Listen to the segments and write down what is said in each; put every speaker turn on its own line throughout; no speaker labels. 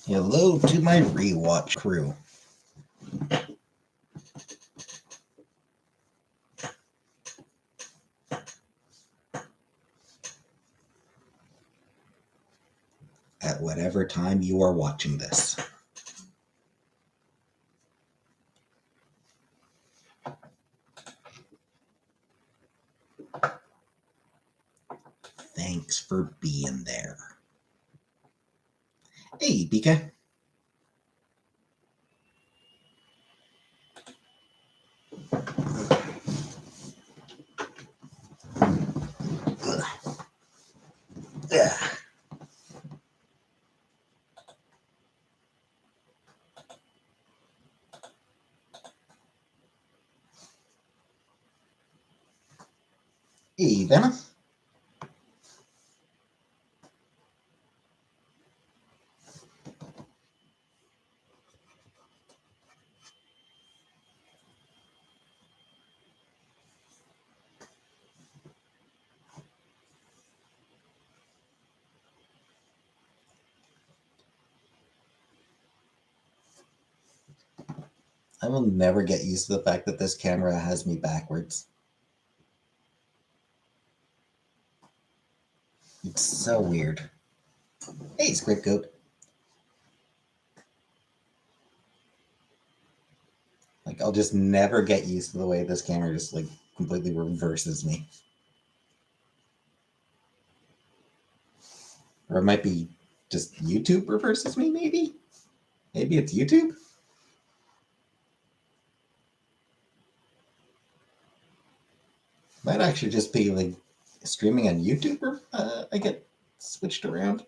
Hello to my rewatch crew. At whatever time you are watching this. Thanks for being there. Hey, BK. Yeah. Hey, Venom. I will never get used to the fact that this camera has me backwards. It's so weird. Hey, Script Goat. Like, I'll just never get used to the way this camera just, like, completely reverses me. Or it might be just YouTube reverses me, maybe? Maybe it's YouTube? Might actually just be, like, streaming on YouTube or I get switched around.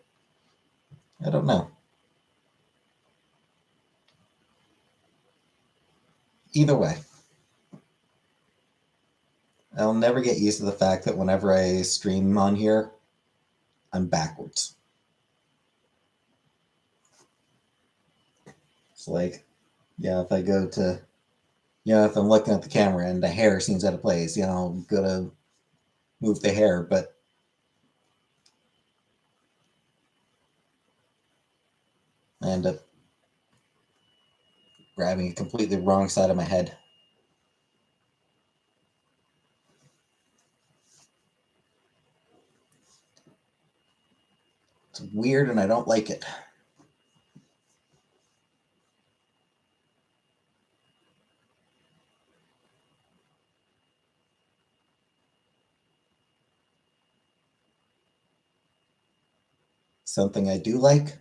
I don't know. Either way, I'll never get used to the fact that whenever I stream on here, I'm backwards. It's like, yeah, if I go to, if I'm looking at the camera and the hair seems out of place, I'll go to move the hair, but I end up grabbing a completely wrong side of my head. It's weird and I don't like it. Something I do like,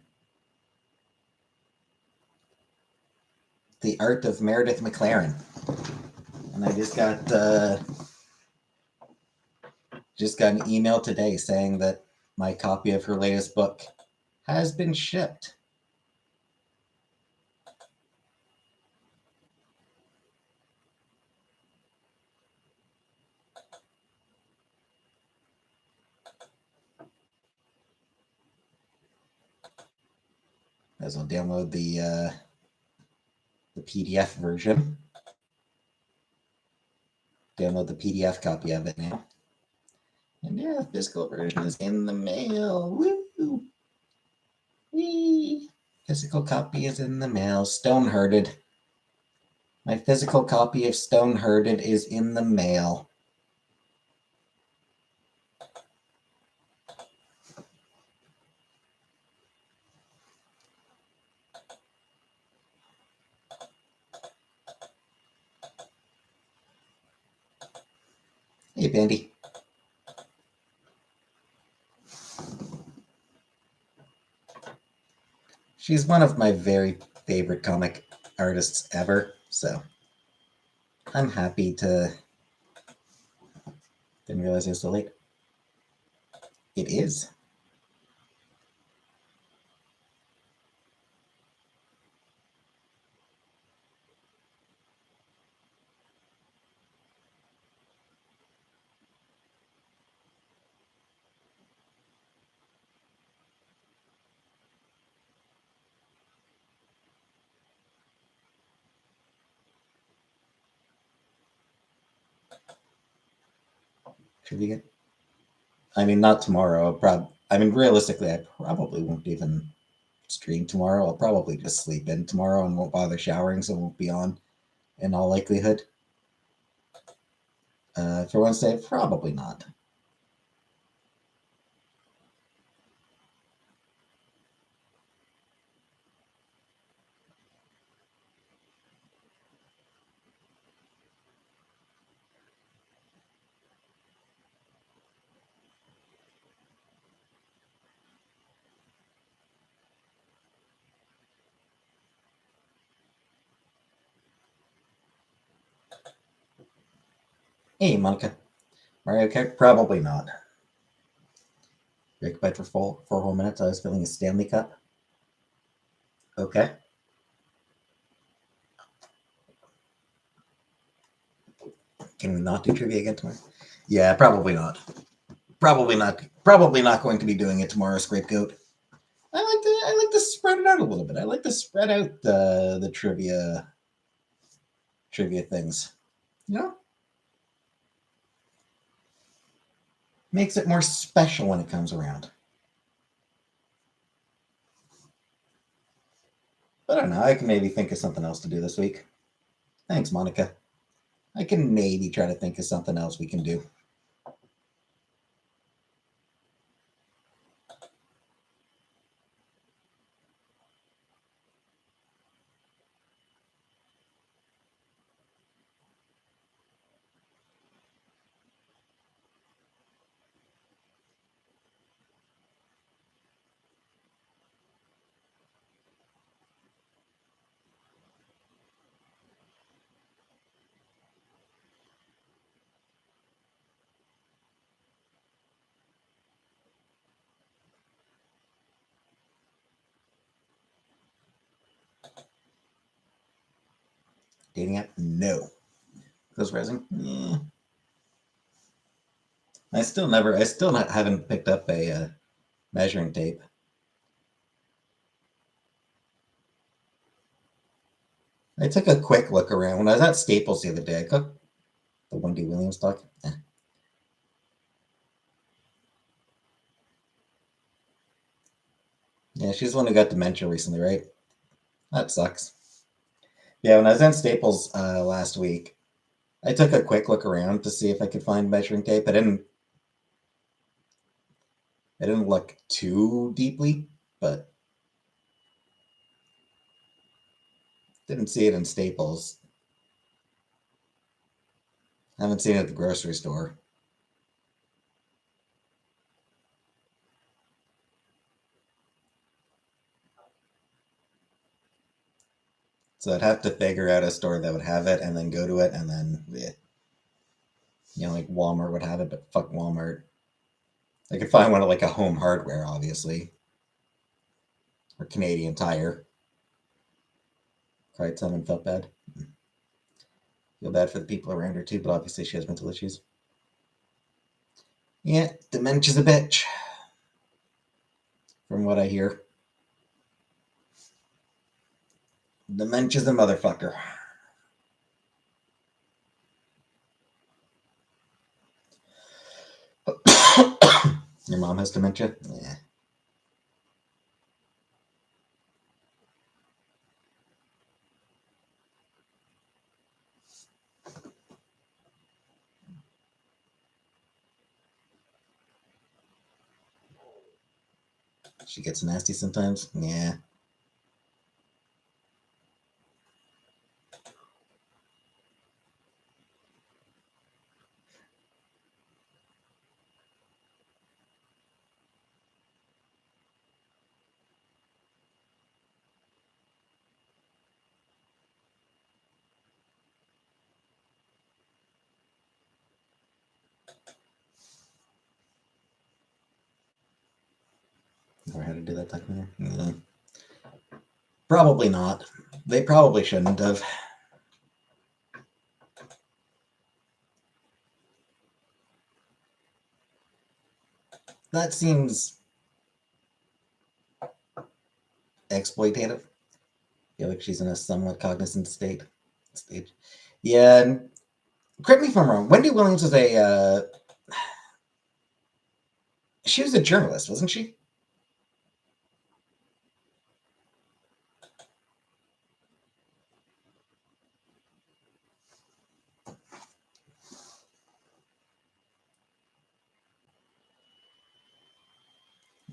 the art of Meredith McLaren. And I just got an email today saying that my copy of her latest book has been shipped. As I'll download the PDF version. Download the PDF copy of it now. And yeah, the physical version is in the mail. Woo! Whee! Physical copy is in the mail. Stone-hearted. My physical copy of Stone-hearted is in the mail. Hey, Bandy. She's one of my very favorite comic artists ever, so I'm happy to... Didn't realize it was so late. It is. Should we get... I mean, not tomorrow. Realistically, I probably won't even stream tomorrow. I'll probably just sleep in tomorrow and won't bother showering, so it won't be on in all likelihood. For Wednesday, probably not. Hey, Monica. Mario Kart? Probably not. Break bite for 4 whole minutes. I was filling a Stanley Cup. Okay. Can we not do trivia again tomorrow? Yeah, probably not. Probably not. Probably not going to be doing it tomorrow. Scapegoat. I like to spread it out a little bit. I like to spread out the trivia things. You know, makes it more special when it comes around. But I don't know. I can maybe think of something else to do this week. Thanks, Monica. I can maybe try to think of something else we can do. Dating app? No. Ghost Rising? Yeah. I still haven't picked up a measuring tape. I took a quick look around. When I was at Staples the other day, I got the Wendy Williams talk. Yeah, she's the one who got dementia recently, right? That sucks. Yeah, when I was in Staples last week, I took a quick look around to see if I could find measuring tape. I didn't look too deeply, but didn't see it in Staples. I haven't seen it at the grocery store. So I'd have to figure out a store that would have it and then go to it and then, like Walmart would have it, but fuck Walmart. I could find one at like a Home Hardware, obviously, or Canadian Tire. Cried some and felt bad. Feel bad for the people around her too, but obviously she has mental issues. Yeah, dementia's a bitch, from what I hear. Dementia's a motherfucker. Your mom has dementia? Yeah. She gets nasty sometimes? Yeah. Or how to do that documentary? Yeah. Probably not. They probably shouldn't have. That seems exploitative. I feel like she's in a somewhat cognizant stage. Yeah, and correct me if I'm wrong. Wendy Williams was she was a journalist, wasn't she?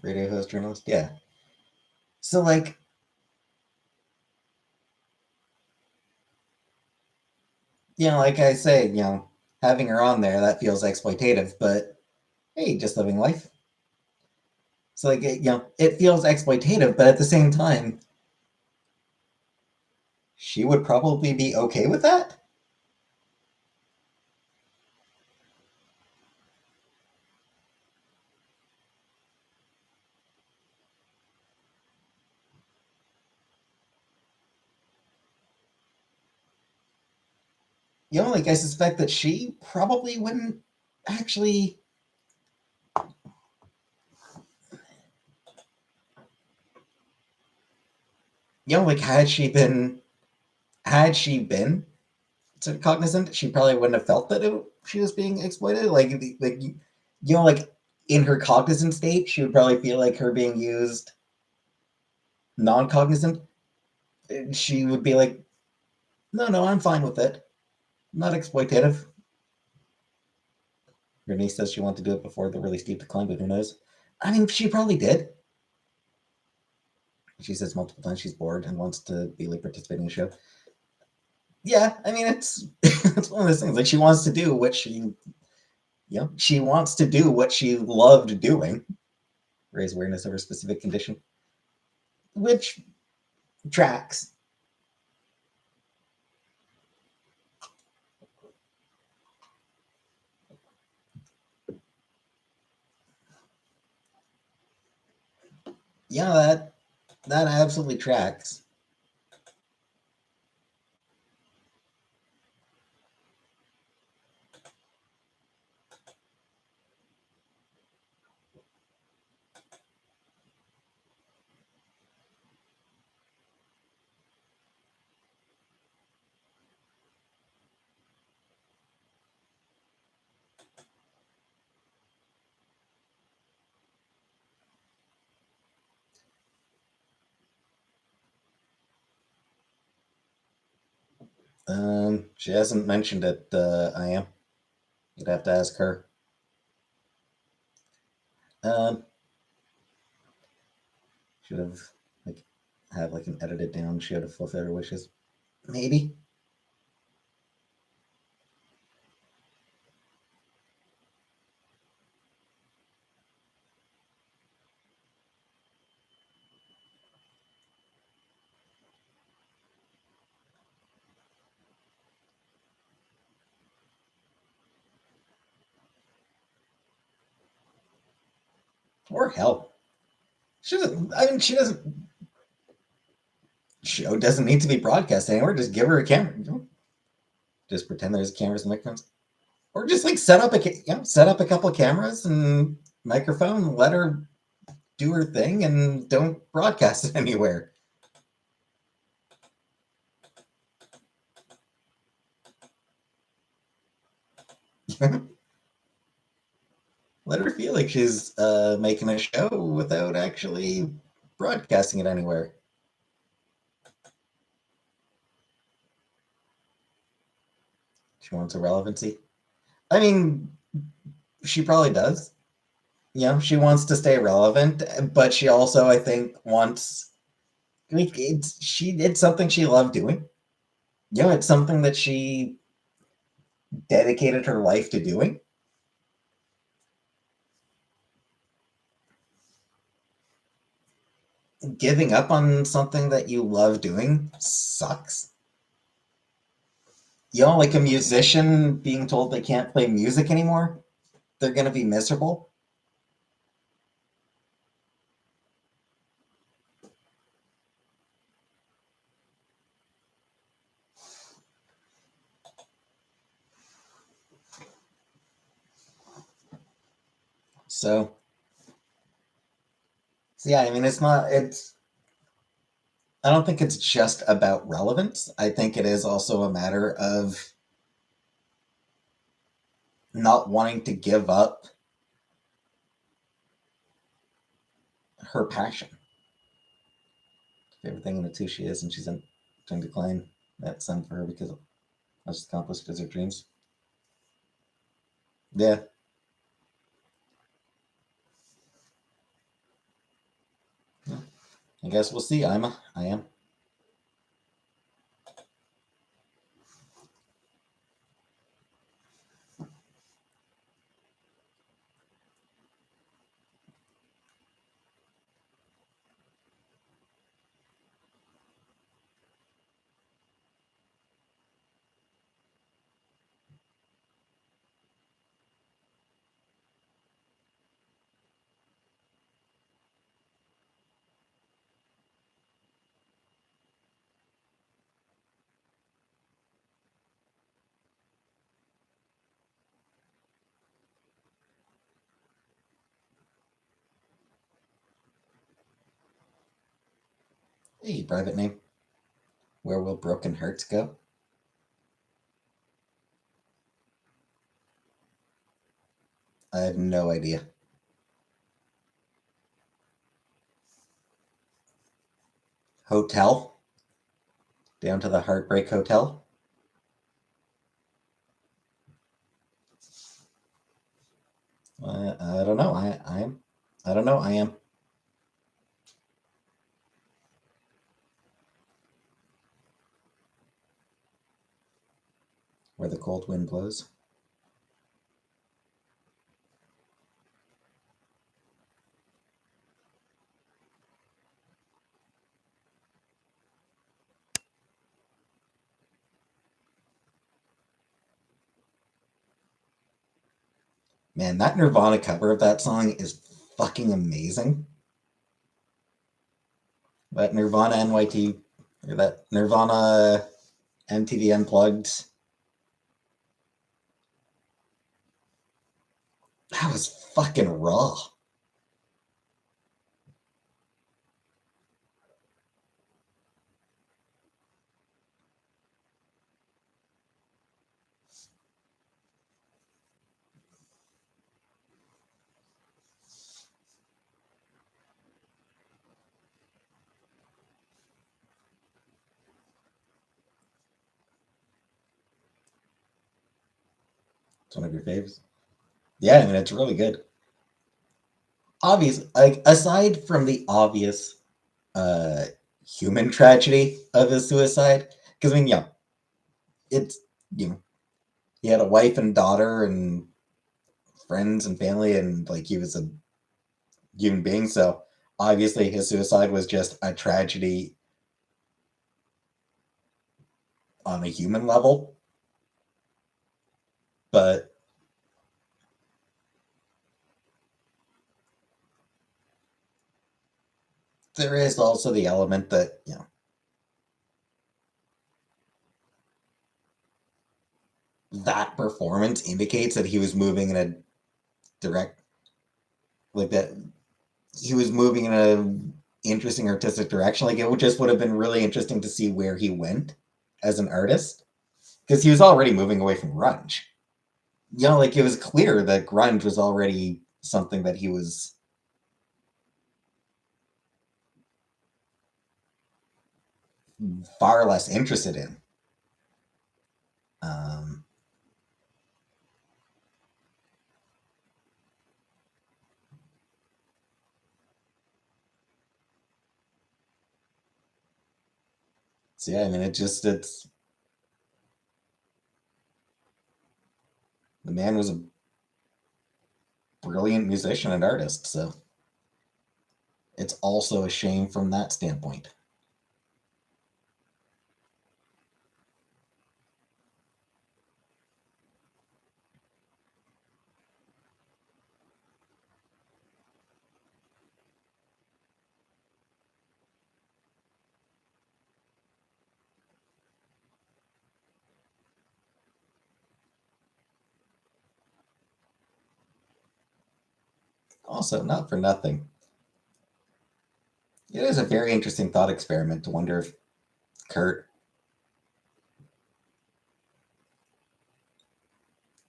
radio host, journalist. Yeah. So like, like I say, having her on there, that feels exploitative, but hey, just living life. So like, it feels exploitative, but at the same time, she would probably be okay with that. Like I suspect that she probably wouldn't actually. Like had she been cognizant, she probably wouldn't have felt that she was being exploited. Like in her cognizant state, she would probably feel like her being used non-cognizant. She would be like, no, I'm fine with it. Not exploitative. Her niece says she wanted to do it before the really steep decline, but who knows? I mean, she probably did. She says multiple times she's bored and wants to be like participating in the show. Yeah, I mean, it's it's one of those things. Like she wants to do what she wants to do what she loved doing, raise awareness of her specific condition, which tracks. Yeah, that absolutely tracks. She hasn't mentioned it. I am. You'd have to ask her. Um, should have like have like an edited down. She would have fulfilled her wishes. Maybe. Or hell. She doesn't. I mean, she doesn't. Show doesn't need to be broadcast anywhere. Just give her a camera. Just pretend there's cameras and microphones, or just like set up a couple of cameras and microphone. Let her do her thing and don't broadcast it anywhere. Let her feel like she's making a show without actually broadcasting it anywhere. She wants a relevancy. I mean, she probably does. She wants to stay relevant, but she also, I think, wants. I mean, it's something she loved doing. It's something that she dedicated her life to doing. Giving up on something that you love doing sucks. Like a musician being told they can't play music anymore, they're going to be miserable. So yeah, I mean, I don't think it's just about relevance. I think it is also a matter of not wanting to give up her passion. Favorite thing in the two she is, and she's in decline. That's some for her because that's accomplished as her dreams. Yeah. I guess we'll see. I am. Hey, private name. Where will broken hearts go? I have no idea. Hotel? Down to the Heartbreak Hotel? I don't know. I am. I don't know. I am. Where the cold wind blows. Man, that Nirvana cover of that song is fucking amazing. That Nirvana NYT, or that Nirvana MTV Unplugged, that was fucking raw. It's one of your faves. Yeah, I mean, it's really good. Obvious, like, aside from the obvious uh, human tragedy of his suicide, because, I mean, yeah, it's, you know, he had a wife and daughter and friends and family, and, like, he was a human being, so obviously his suicide was just a tragedy on a human level. But there is also the element that, that performance indicates that he was moving in a direct, like, that he was moving in a interesting artistic direction. Like, it just would have been really interesting to see where he went as an artist, because he was already moving away from grunge. Like, it was clear that grunge was already something that he was far less interested in. Um, so yeah, I mean, it's the man was a brilliant musician and artist, so it's also a shame from that standpoint. Also, not for nothing, it is a very interesting thought experiment to wonder if Kurt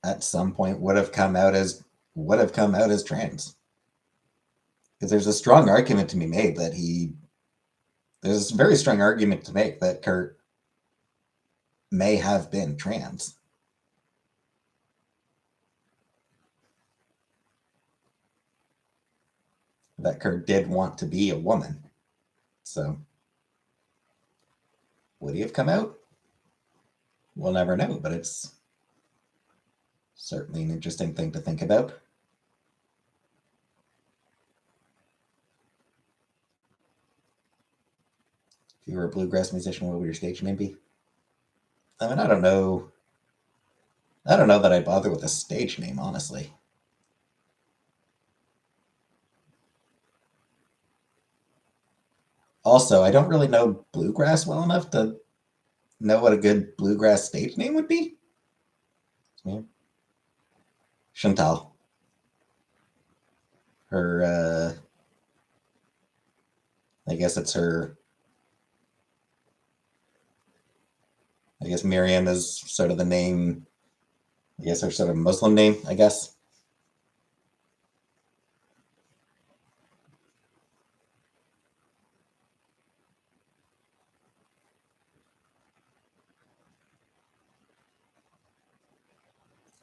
at some point would have come out as trans. Because there's a strong argument to be made that there's a very strong argument to make that Kurt may have been trans. That Kurt did want to be a woman. So, would he have come out? We'll never know, but it's certainly an interesting thing to think about. If you were a bluegrass musician, what would your stage name be? I mean, I don't know. I don't know that I'd bother with a stage name, honestly. Also, I don't really know bluegrass well enough to know what a good bluegrass stage name would be. Yeah. Chantal. Her, I guess it's her. I guess Miriam is sort of the name. I guess her sort of Muslim name, I guess.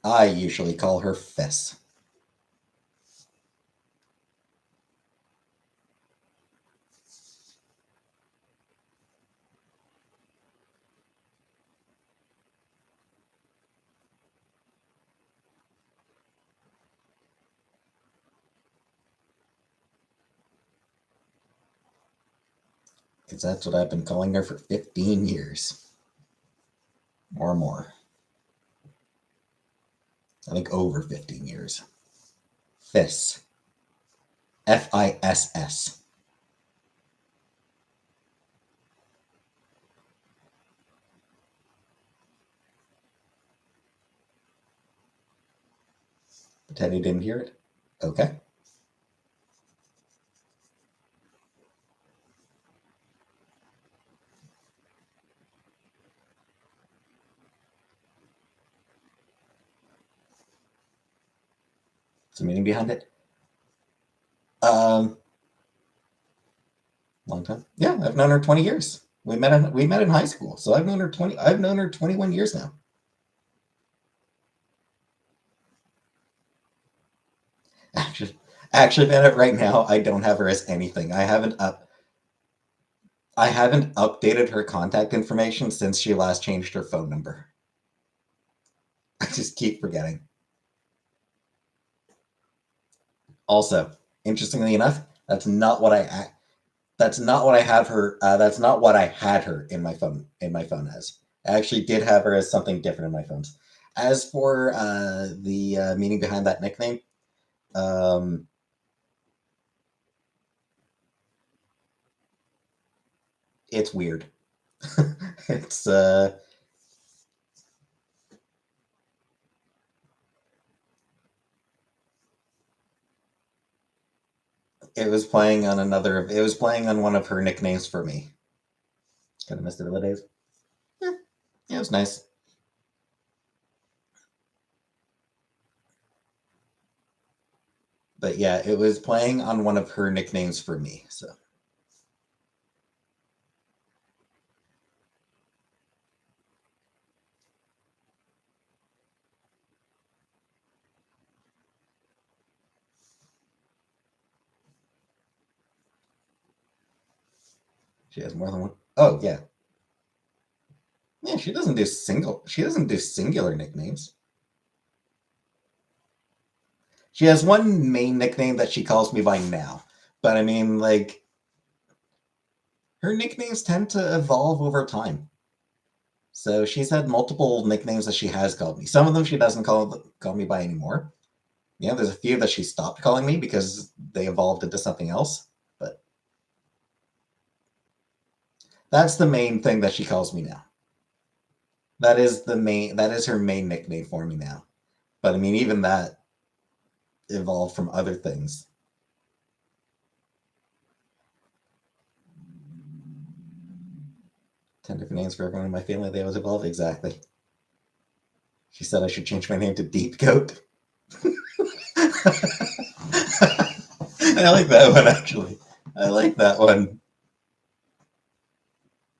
I usually call her Fess. Because that's what I've been calling her for 15 years. Or more. I think over 15 years. Fiss. Fiss. Pretend you didn't hear it? Okay. What's the meaning behind it? Long time. Yeah, I've known her 20 years. We met in high school, so I've known her 21 years now. Actually, Bennett, right now I don't have her as anything. I haven't updated her contact information since she last changed her phone number. I just keep forgetting. Also, interestingly enough, that's not what I have her. That's not what I had her in my phone as. I actually did have her as something different in my phones. As for the meaning behind that nickname, it's weird. It's it was playing on one of her nicknames for me. Kind of missed it the days. Yeah, it was nice. But yeah, it was playing on one of her nicknames for me. So she has more than one. Oh yeah, yeah. She doesn't do singular nicknames. She has one main nickname that she calls me by now. But I mean, like, her nicknames tend to evolve over time. So she's had multiple nicknames that she has called me. Some of them she doesn't call me by anymore. Yeah, there's a few that she stopped calling me because they evolved into something else. But that's the main thing that she calls me now. That is her main nickname for me now. But I mean, even that evolved from other things. 10 different names for everyone in my family. They always evolve. Exactly. She said I should change my name to Deep Goat. I like that one, actually. I like that one.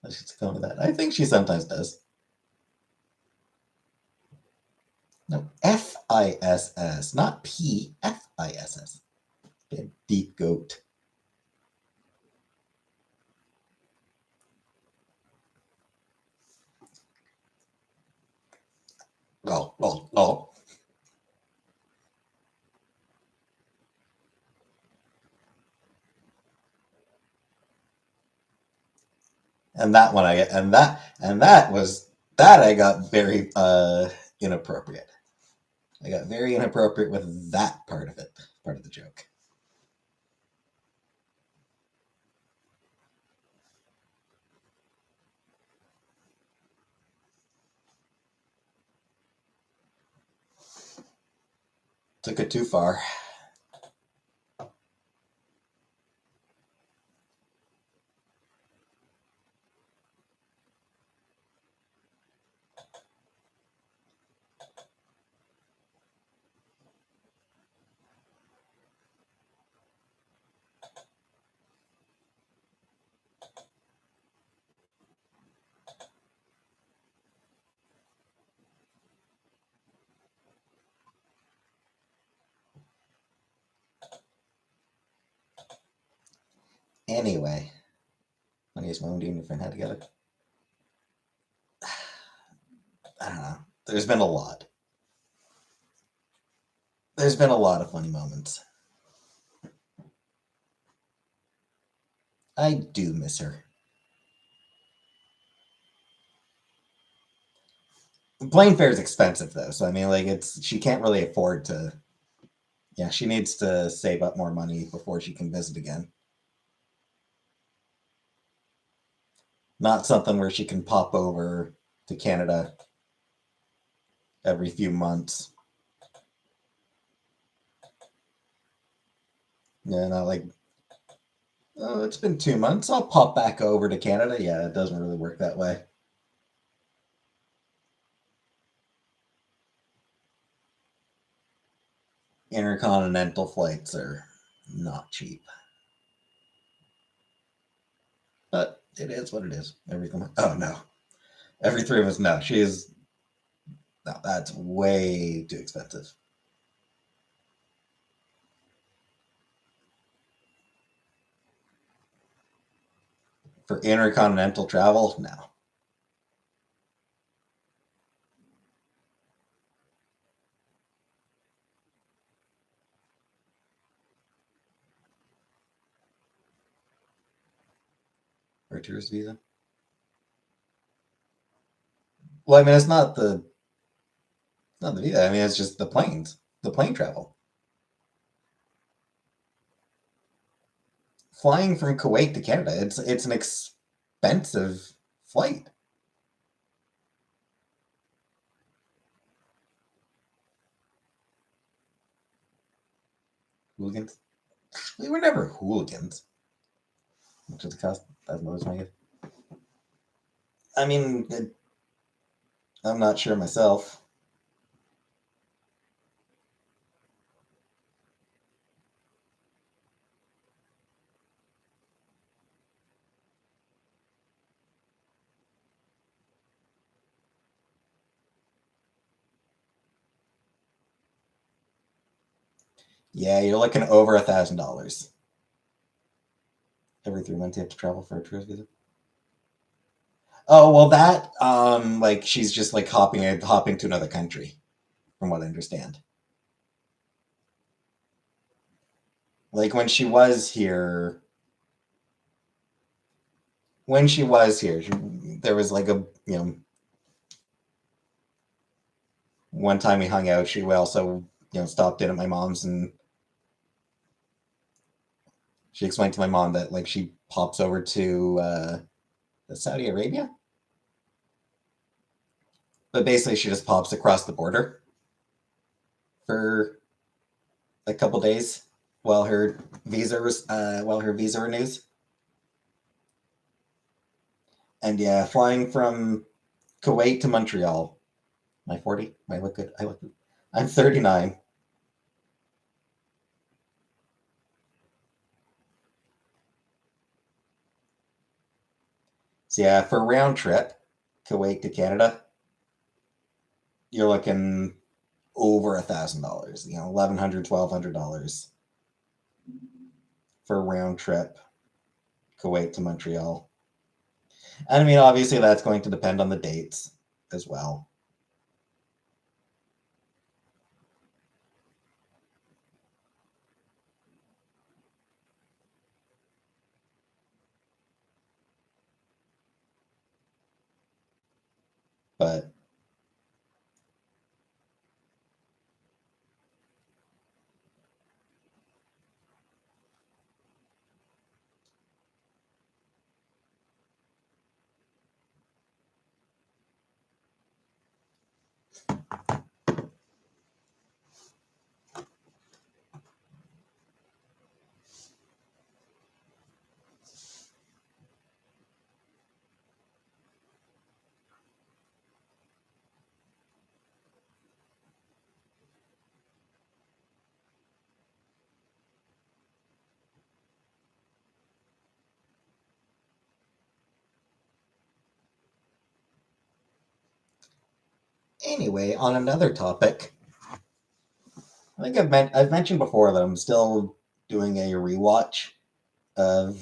I should go with that. I think she sometimes does. No, Fiss, not Pfiss. Deep Goat. and that one I and that was that I got very inappropriate. I got very inappropriate with that part of it, part of the joke. Took it too far. Anyway, funniest moment you and your friend had together. I don't know. There's been a lot. There's been a lot of funny moments. I do miss her. Plane fare is expensive though, so I mean, like, it's she can't really afford to. Yeah, she needs to save up more money before she can visit again. Not something where she can pop over to Canada every few months. Yeah, not like, oh, it's been 2 months. I'll pop back over to Canada. Yeah, it doesn't really work that way. Intercontinental flights are not cheap, but it is what it is. Everything. Oh no, every three of us. No, she is. No, that's way too expensive for intercontinental travel. No. For a tourist visa. Well, I mean, it's not the visa. I mean, it's just the plane travel. Flying from Kuwait to Canada, it's an expensive flight. Hooligans. We were never hooligans. Which is the cost $1,000 my gift. I mean, I'm not sure myself. Yeah, you're looking over $1,000 every 3 months. You have to travel for a tourist visa. Oh well, that like she's just like hopping to another country, from what I understand. Like when she was here, there was like a one time we hung out. She also stopped in at my mom's, and she explained to my mom that like she pops over to Saudi Arabia, but basically she just pops across the border for a couple days while her visa renews. And yeah, flying from Kuwait to Montreal. Am I 40? I look good. I look good. I'm 39. So yeah, for round trip, Kuwait to Canada, you're looking over $1,000. $1,100, $1,200 for a round trip, Kuwait to Montreal. And I mean, obviously, that's going to depend on the dates as well. But anyway, on another topic, I think I've mentioned before that I'm still doing a rewatch of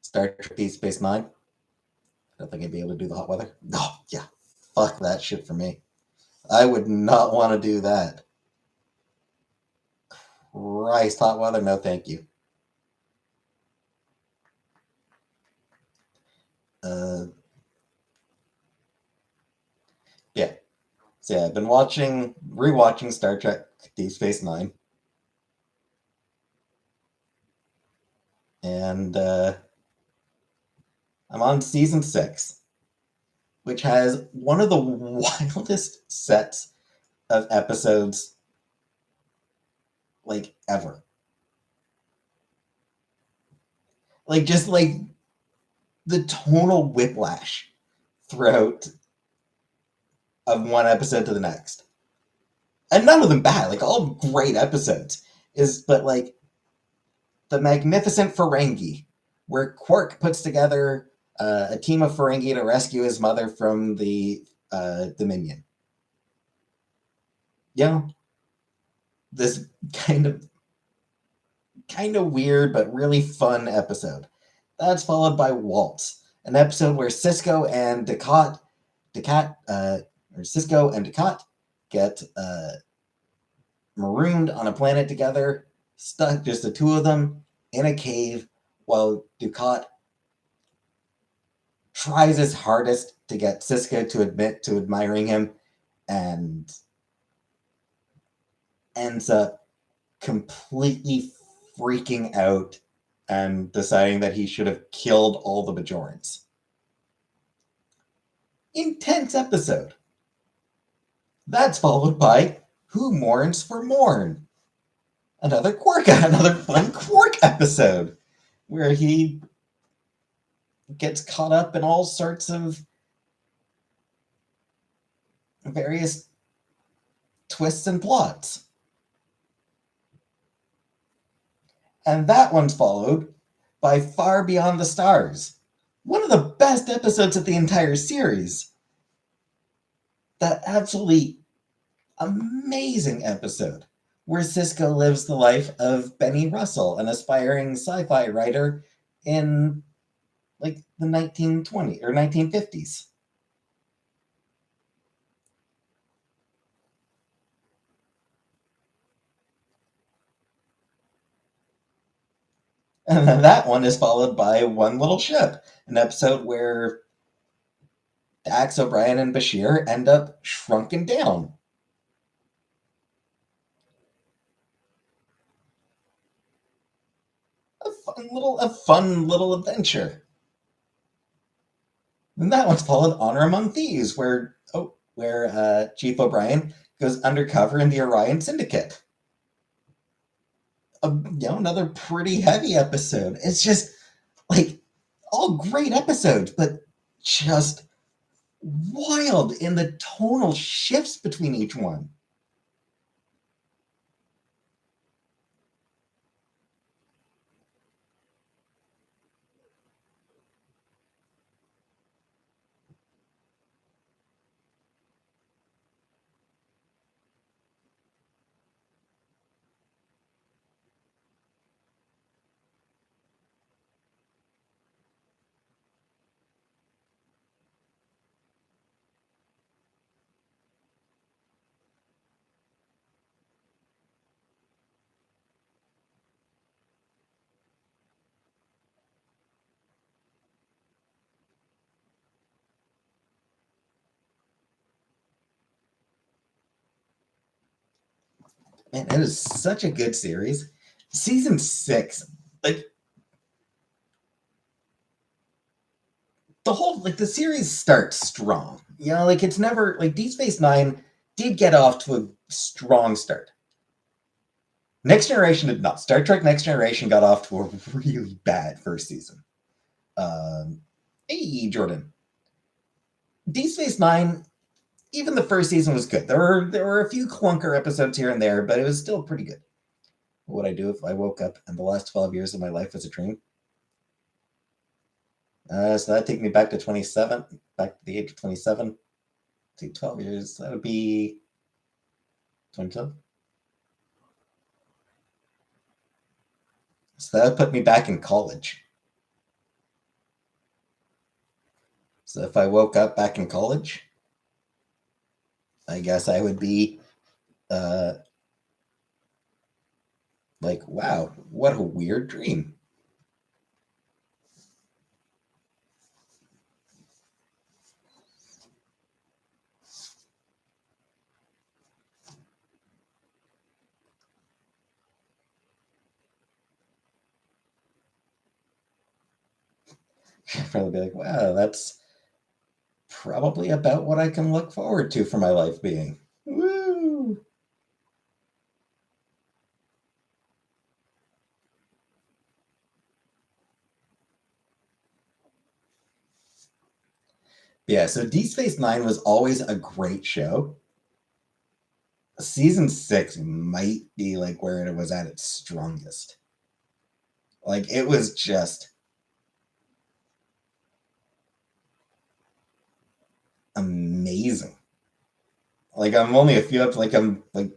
Star Trek Deep Space Nine. I don't think I'd be able to do the hot weather. No, yeah, fuck that shit for me. I would not want to do that. Christ, hot weather, no thank you. Uh, yeah. So yeah, I've been rewatching Star Trek Deep Space Nine, and I'm on season 6, which has one of the wildest sets of episodes like ever. Like just like the tonal whiplash throughout of one episode to the next, and none of them bad. Like all great episodes is, but like the Magnificent Ferengi, where Quark puts together a team of Ferengi to rescue his mother from the Dominion. You know, this kind of weird but really fun episode. That's followed by Waltz, an episode where Cisco and Ducat get marooned on a planet together, stuck just the two of them in a cave, while Ducat tries his hardest to get Cisco to admit to admiring him, and ends up completely freaking out and deciding that he should have killed all the Bajorans. Intense episode. That's followed by Who Mourns for Morn? Another fun Quark episode where he gets caught up in all sorts of various twists and plots. And that one's followed by Far Beyond the Stars, one of the best episodes of the entire series. That absolutely amazing episode where Cisco lives the life of Benny Russell, an aspiring sci-fi writer in like the 1920s or 1950s. And then that one is followed by One Little Ship, an episode where Dax O'Brien and Bashir end up shrunken down. A fun little adventure. And that one's followed Honor Among Thieves, where Chief O'Brien goes undercover in the Orion Syndicate. Another pretty heavy episode. It's just like all great episodes, but just wild in the tonal shifts between each one. Man, it is such a good series. Season 6, like the series starts strong. You know, like it's never like Deep Space Nine did get off to a strong start. Next Generation did not. Star Trek Next Generation got off to a really bad first season. Hey, Jordan. Deep Space Nine, even the first season was good. There were a few clunker episodes here and there, but it was still pretty good. What would I do if I woke up and the last 12 years of my life was a dream? So that'd take me back to 27, back to the age of 27. Take 12 years. That would be 22. So that would put me back in college. So if I woke up back in college, I guess I would be like, wow, what a weird dream. I'd probably be like, wow, that's probably about what I can look forward to for my life being. Woo! Yeah, so Deep Space Nine was always a great show. Season 6 might be like where it was at its strongest. Like it was just amazing. Like I'm only a few up, like I'm like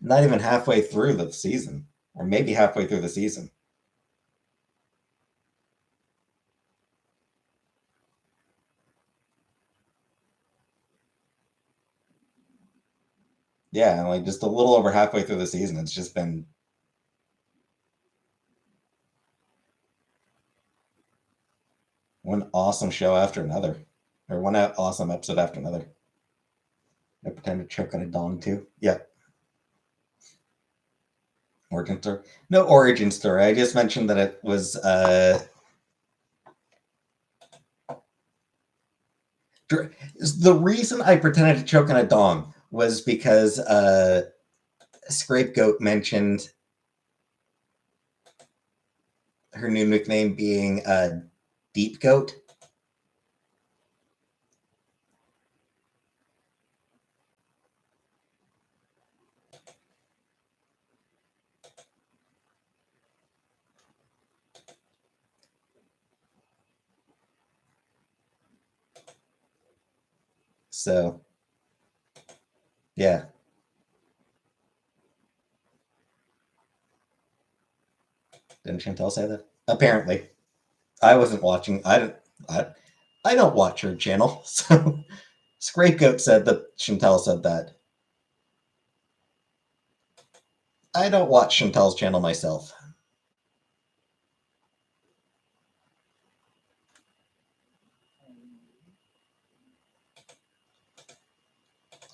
not even halfway through the season, or maybe halfway through the season. Yeah, like just a little over halfway through the season. It's just been one awesome show after another, or one awesome episode after another. I pretend to choke on a dong too. Yeah, origin story. No origin story. I just mentioned that it was the reason I pretended to choke on a dong was because Scapegoat mentioned her new nickname being Deep Goat. So, yeah. Didn't Chantel say that? Apparently. I wasn't watching. I, I don't watch her channel. So, Scapegoat said that Chantel said that. I don't watch Chantel's channel myself.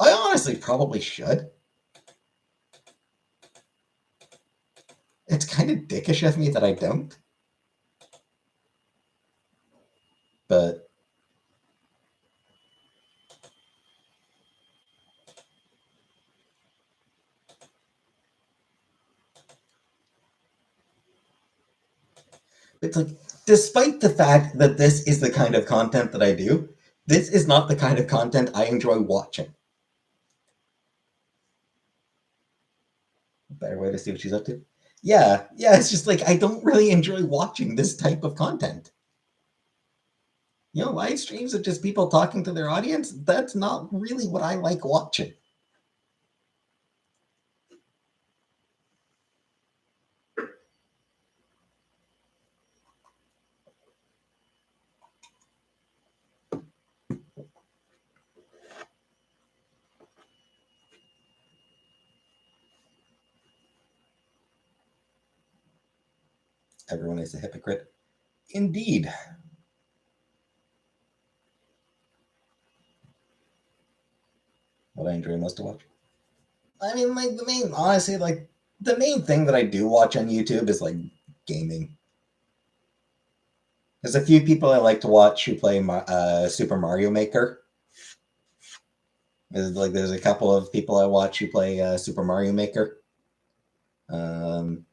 I honestly probably should. It's kind of dickish of me that I don't. But it's like, despite the fact that this is the kind of content that I do, this is not the kind of content I enjoy watching. Better way to see what she's up to. Yeah, yeah, it's just like I don't really enjoy watching this type of content. You know, live streams of just people talking to their audience, that's not really what I like watching. Everyone is a hypocrite. Indeed. What I enjoy most to watch. I mean, like honestly, like the main thing that I do watch on YouTube is like gaming. There's a few people I like to watch who play Super Mario Maker. There's a couple of people I watch who play Super Mario Maker. Um,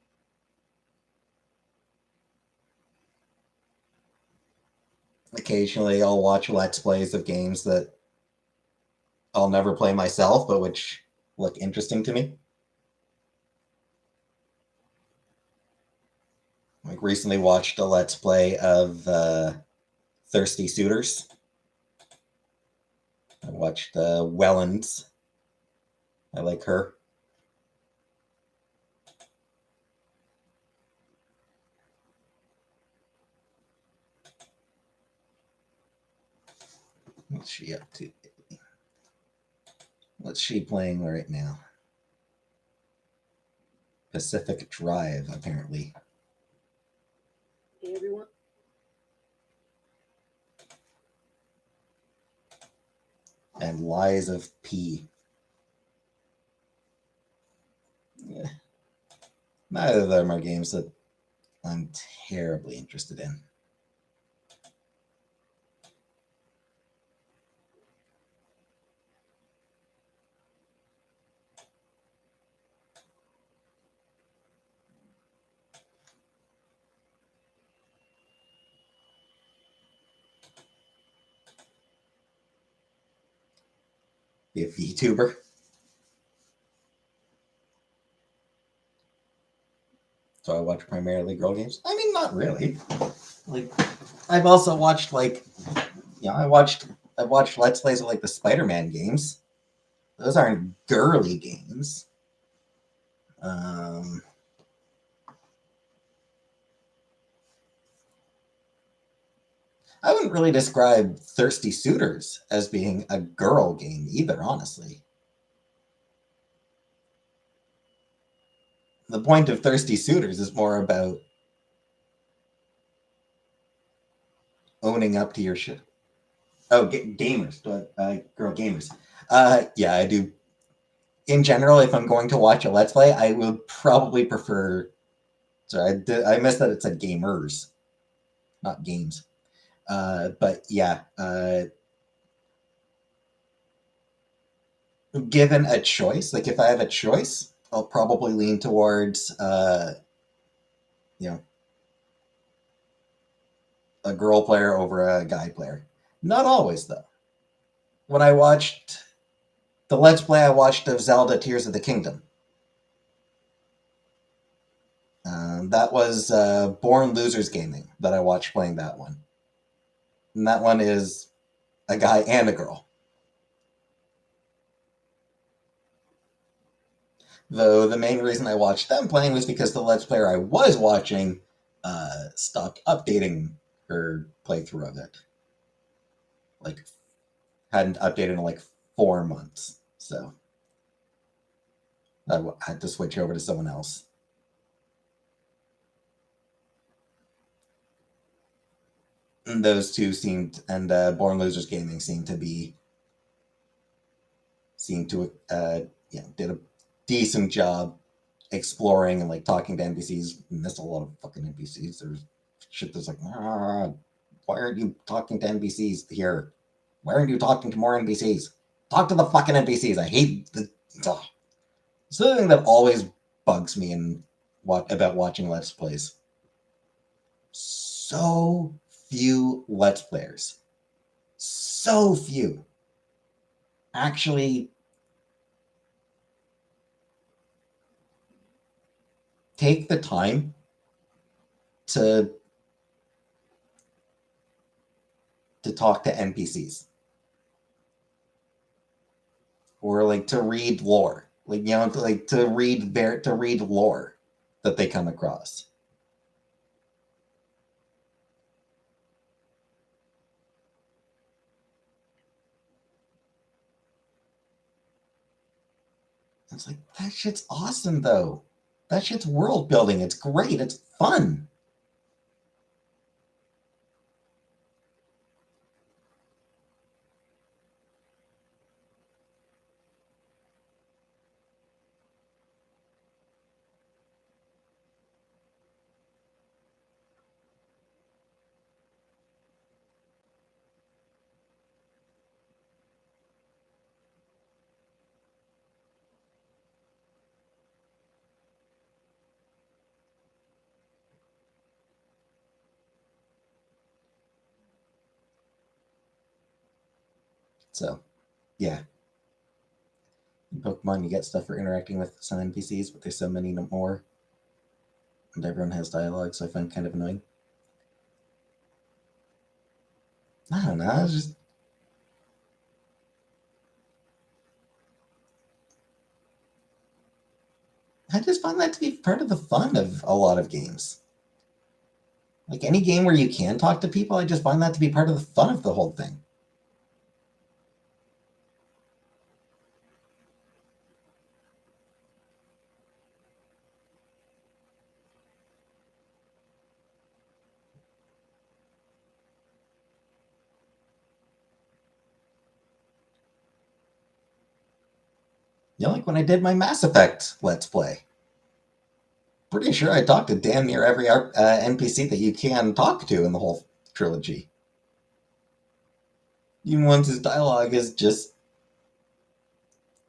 Occasionally, I'll watch Let's Plays of games that I'll never play myself, but which look interesting to me. Like recently watched a Let's Play of Thirsty Suitors. I watched Wellens. I like her. What's she up to? What's she playing right now? Pacific Drive, apparently.
Hey, everyone.
And Lies of P. Yeah. Neither of them are games that I'm terribly interested in. Be a VTuber. So I watch primarily girl games. I mean, not really. Like, I've also watched I've watched Let's Plays of like the Spider-Man games. Those aren't girly games. I wouldn't really describe Thirsty Suitors as being a girl game either, honestly. The point of Thirsty Suitors is more about owning up to your shit. Oh, gamers, girl gamers. Yeah, I do. In general, if I'm going to watch a Let's Play, I would probably prefer. Sorry, I missed that it said gamers, not games. But yeah, given a choice, like if I have a choice, I'll probably lean towards, you know, a girl player over a guy player. Not always, though. When I watched the Let's Play I watched of Zelda Tears of the Kingdom, that was Born Losers Gaming that I watched playing that one. And that one is a guy and a girl. Though the main reason I watched them playing was because the Let's Player I was watching stopped updating her playthrough of it. Like, hadn't updated in like 4 months. So I had to switch over to someone else. And those two seemed, and Born Losers Gaming seemed to did a decent job exploring and like talking to NPCs. Missed a lot of fucking NPCs. There's shit that's like, why aren't you talking to NPCs here? Why aren't you talking to more NPCs? Talk to the fucking NPCs. I hate the. Ugh. It's the thing that always bugs me about watching Let's Plays. So few Let's Players. So few. Actually take the time to talk to NPCs or like to read lore, like to read lore that they come across. It's like that shit's awesome though. That shit's world building. It's great. It's fun. So, yeah. In Pokemon, you get stuff for interacting with some NPCs, but there's so many more. And everyone has dialogue, so I find it kind of annoying. I don't know, it's just... I just find that to be part of the fun of a lot of games. Like any game where you can talk to people, I just find that to be part of the fun of the whole thing. You know, like when I did my Mass Effect Let's Play. Pretty sure I talked to damn near every NPC that you can talk to in the whole trilogy. Even once his dialogue is just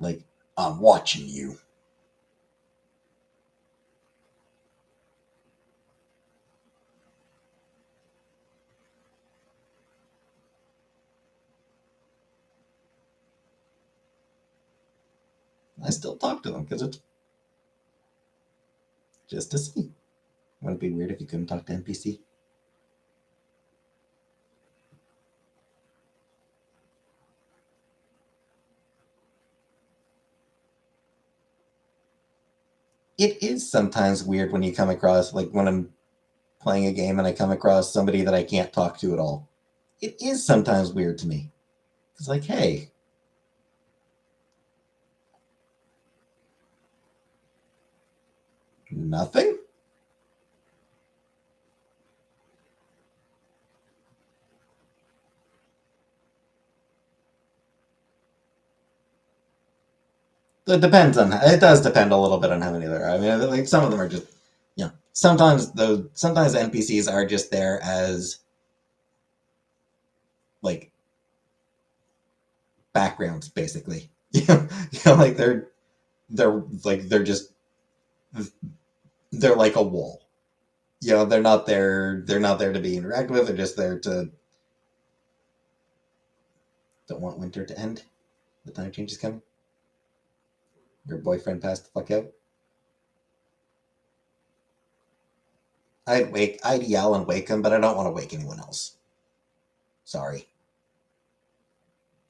like, I'm watching you. I still talk to them because it's just to see. Wouldn't it be weird if you couldn't talk to NPC? It is sometimes weird when you come across, like when I'm playing a game and I come across somebody that I can't talk to at all. It is sometimes weird to me. It's like, hey, nothing? It does depend a little bit on how many there are. I mean, like some of them are just, sometimes NPCs are just there as like backgrounds, basically. Like they're like a wall. They're not there to be interacted with. They're just there to don't want winter to end. The time change is coming. Your boyfriend passed the fuck out. I'd yell and wake him, but I don't want to wake anyone else. Sorry.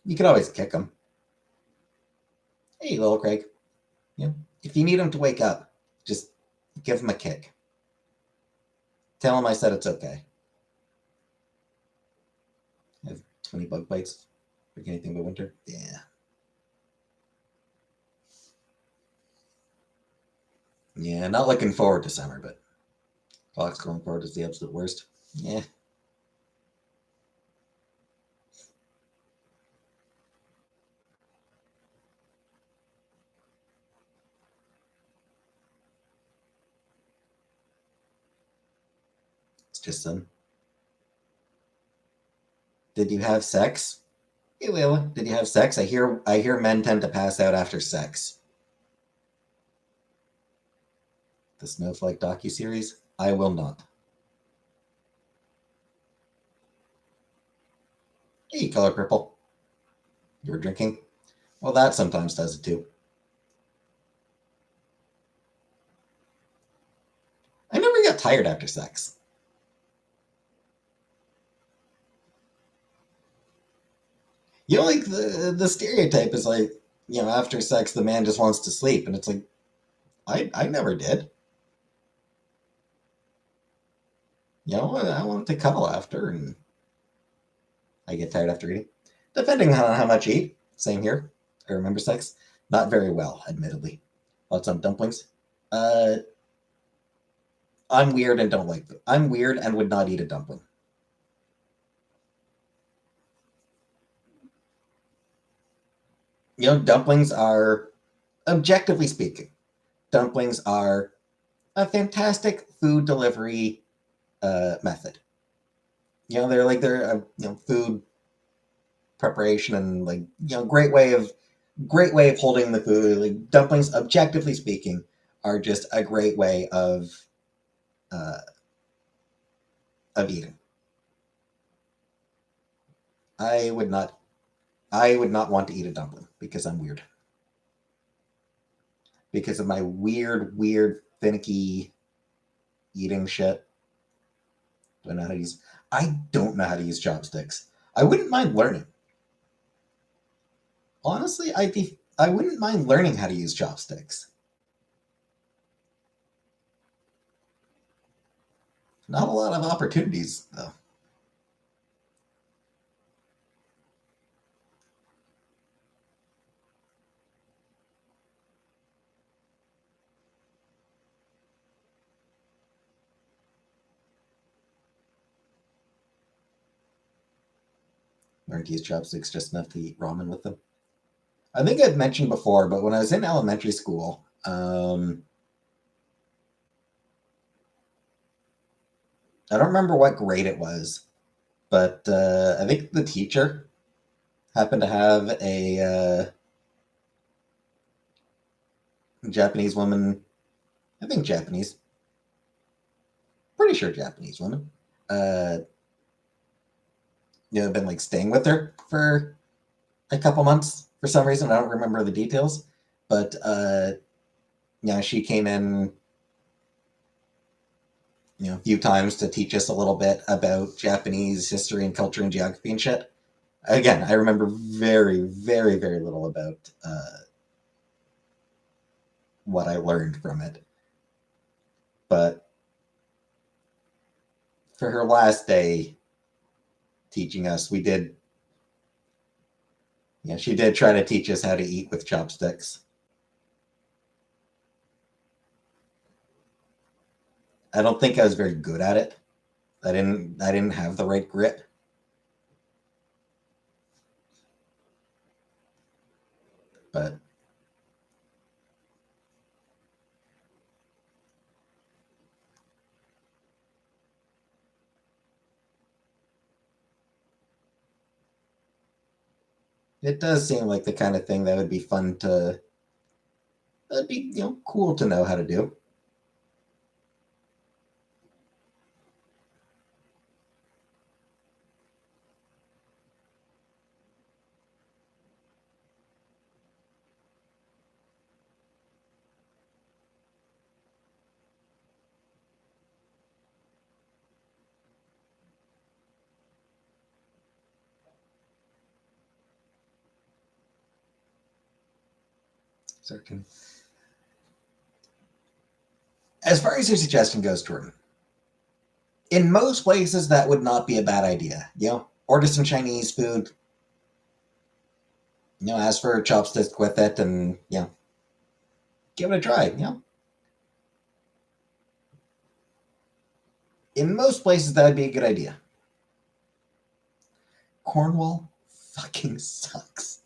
You could always kick him. Hey, little Craig. If you need him to wake up, just give him a kick. Tell him I said it's okay. I have 20 bug bites. Like anything but winter? Yeah. Yeah, not looking forward to summer, but clocks going forward is the absolute worst. Yeah. It's just some. Did you have sex? Hey, Layla, did you have sex? I hear men tend to pass out after sex. The Snowflake docuseries? I will not. Hey, color purple. You were drinking? Well, that sometimes does it too. I never got tired after sex. Like the stereotype is like, after sex the man just wants to sleep, and it's like, I never did. I want to cuddle after, and I get tired after eating. Depending on how much I eat. Same here. I remember sex. Not very well, admittedly. Lots of dumplings. I'm weird and don't like them. I'm weird and would not eat a dumpling. Dumplings are, objectively speaking, dumplings are a fantastic food delivery method. They're food preparation and great way of holding the food. Like dumplings, objectively speaking, are just a great way of eating. I would not I would not want to eat a dumpling because I'm weird. Because of my weird, finicky eating shit. Do I know how to use? I don't know how to use chopsticks. I wouldn't mind learning. Honestly, I wouldn't mind learning how to use chopsticks. Not a lot of opportunities though. Learned to use chopsticks just enough to eat ramen with them. I think I've mentioned before, but when I was in elementary school, I don't remember what grade it was, but I think the teacher happened to have a Japanese woman. I think Japanese, pretty sure Japanese woman. Uh, been like staying with her for a couple months for some reason. I don't remember the details, but she came in, a few times to teach us a little bit about Japanese history and culture and geography and shit. Again, I remember very, very, very little about what I learned from it. But for her last day teaching us, she did try to teach us how to eat with chopsticks. I don't think I was very good at it. I didn't have the right grit. But it does seem like the kind of thing that would be fun to that'd be, cool to know how to do. Certain. As far as your suggestion goes, Jordan, in most places that would not be a bad idea. Order some Chinese food. Ask for chopsticks with it, and give it a try. In most places that would be a good idea. Cornwall fucking sucks.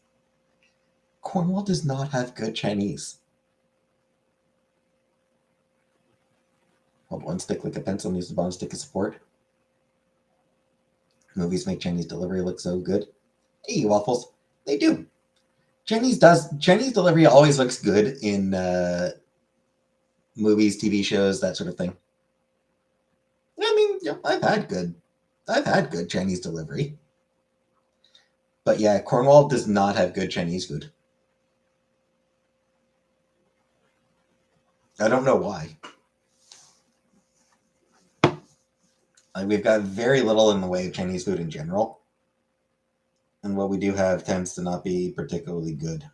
Cornwall does not have good Chinese. Hold one stick like a pencil and use the bottom stick as support. Movies make Chinese delivery look so good. Hey, waffles. They do. Chinese delivery always looks good in movies, TV shows, that sort of thing. I mean, I've had good Chinese delivery. But yeah, Cornwall does not have good Chinese food. I don't know why. We've got very little in the way of Chinese food in general. And what we do have tends to not be particularly good.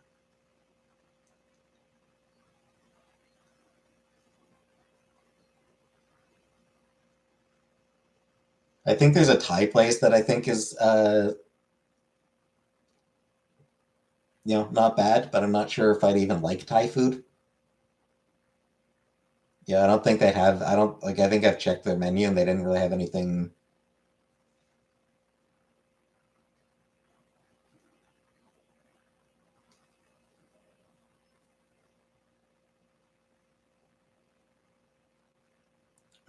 I think there's a Thai place that I think is, not bad, but I'm not sure if I'd even like Thai food. Yeah, I don't think they have. I don't like. I think I've checked their menu and they didn't really have anything.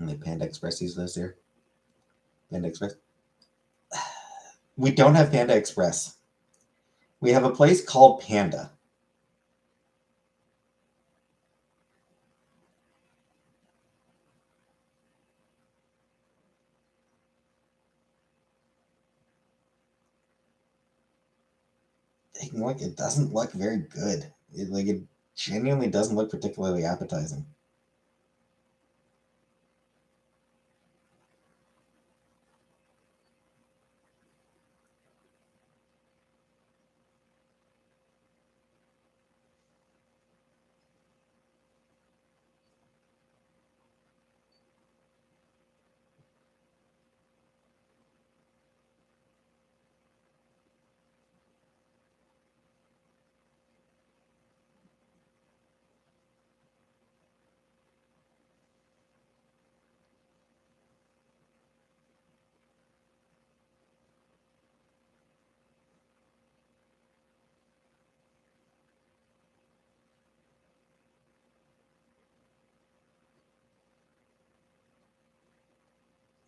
Only Panda Express these those here. Panda Express. We don't have Panda Express. We have a place called Panda. Like, it doesn't look very good. It genuinely doesn't look particularly appetizing.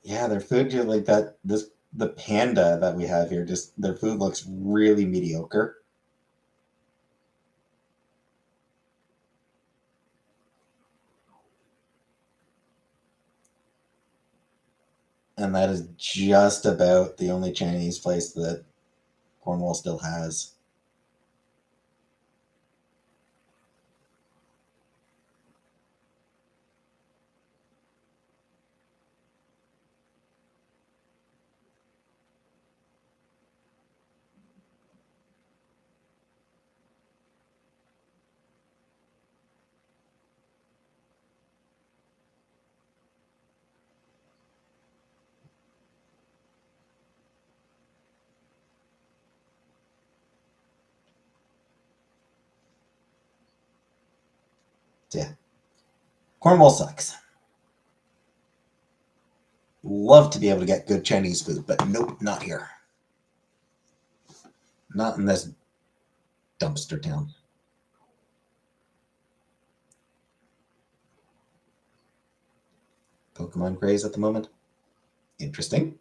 Yeah, their food just like that. The panda that we have here, just their food looks really mediocre. And that is just about the only Chinese place that Cornwall still has. So yeah, Cornwall sucks. Love to be able to get good Chinese food, but nope, not here. Not in this dumpster town. Pokemon craze at the moment. Interesting.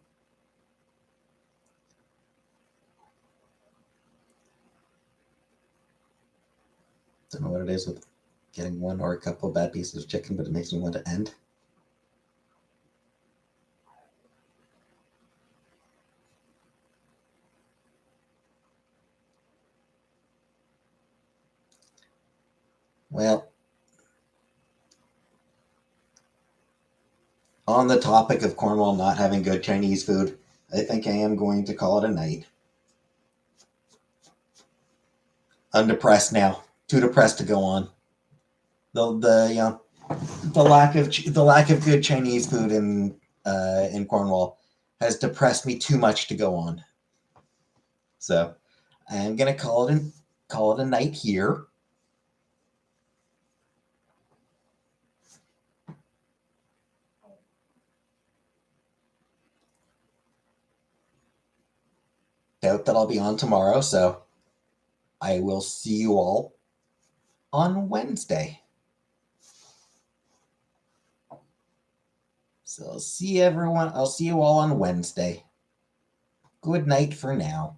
Don't know what it is with getting one or a couple of bad pieces of chicken, but it makes me want to end. Well, on the topic of Cornwall not having good Chinese food, I think I am going to call it a night. I'm depressed now. Too depressed to go on. The you know the lack of good Chinese food in Cornwall has depressed me too much to go on. So I'm gonna call it a night here. Doubt that I'll be on tomorrow, so I will see you all on Wednesday. So I'll see everyone. I'll see you all on Wednesday. Good night for now.